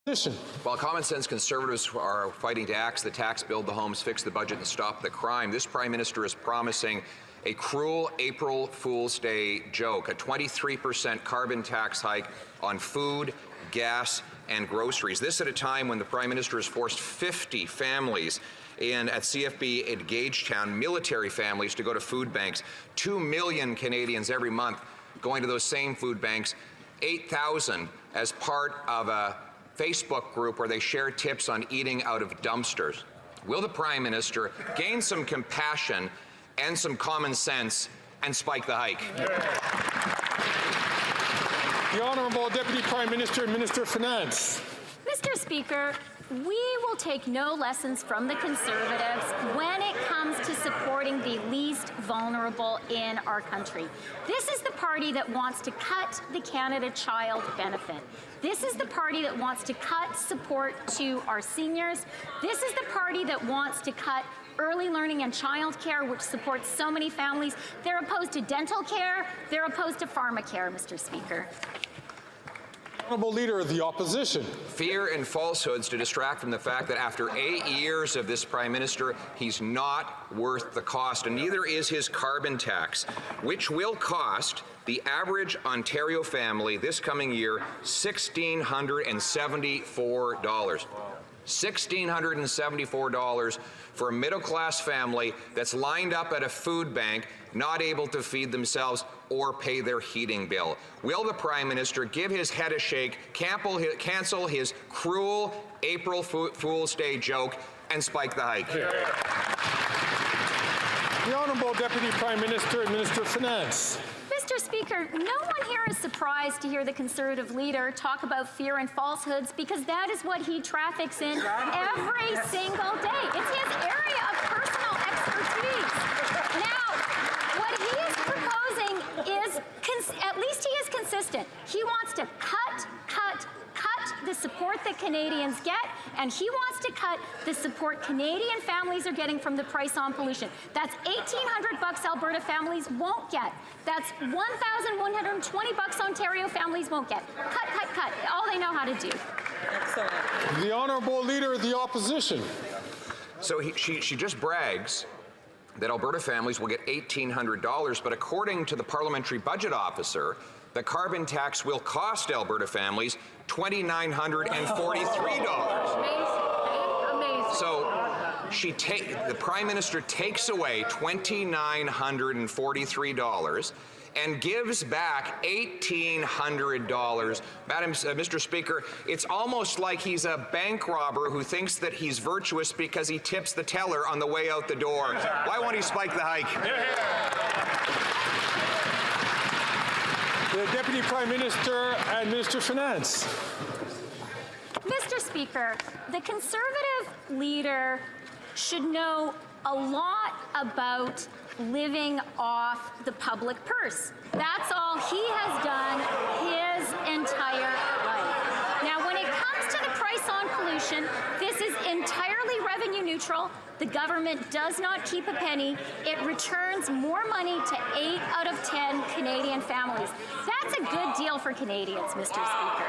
While common sense conservatives are fighting to axe the tax, build the homes, fix the budget, and stop the crime, this Prime Minister is promising a cruel April Fool's Day joke, a 23% carbon tax hike on food, gas, and groceries. This at a time when the Prime Minister has forced 50 families at CFB in Gagetown, military families, to go to food banks. 2 million Canadians every month going to those same food banks. 8,000 as part of a Facebook group where they share tips on eating out of dumpsters. Will the Prime Minister gain some compassion and some common sense and spike the hike? The Honourable Deputy Prime Minister and Minister of Finance. Mr. Speaker, we will take no lessons from the Conservatives when it comes to supporting the least vulnerable in our country. This is the party that wants to cut the Canada Child benefit. This is the party that wants to cut support to our seniors. This is the party that wants to cut early learning and childcare, which supports so many families. They're opposed to dental care. They're opposed to pharmacare, Mr. Speaker. Honourable Leader of the Opposition. Fear and falsehoods to distract from the fact that after 8 years of this Prime Minister, he's not worth the cost, and neither is his carbon tax, which will cost the average Ontario family this coming year $1,674. $1,674 for a middle-class family that's lined up at a food bank, not able to feed themselves or pay their heating bill. Will the Prime Minister give his head a shake, cancel his cruel April Fool's Day joke, and spike the hike? The Honourable Deputy Prime Minister and Minister of Finance. Mr. Speaker, no one here is surprised to hear the Conservative leader talk about fear and falsehoods, because that is what he traffics in every single day. It's his area of personal expertise. Now, what he is proposing is, at least he is consistent. He wants to cut the support that Canadians get, and he wants to cut the support Canadian families are getting from the price on pollution. That's $1,800 Alberta families won't get. That's $1,120 Ontario families won't get. Cut. All they know how to do. Excellent. The Honourable Leader of the Opposition. So she just brags that Alberta families will get $1,800, but according to the Parliamentary Budget Officer, the carbon tax will cost Alberta families $2,943. Amazing. So the Prime Minister takes away $2,943 and gives back $1,800. Mr. Speaker, it's almost like he's a bank robber who thinks that he's virtuous because he tips the teller on the way out the door. Why won't he spike the hike? The Deputy Prime Minister and Minister of Finance. Mr. Speaker, the Conservative leader should know a lot about living off the public purse. That's all he has done his entire life. Now, when it comes to the price on pollution, this is entirely revenue neutral. The government does not keep a penny. It returns more money to 8 out of 10 Canadian families. That's a good deal for Canadians, Mr. Speaker.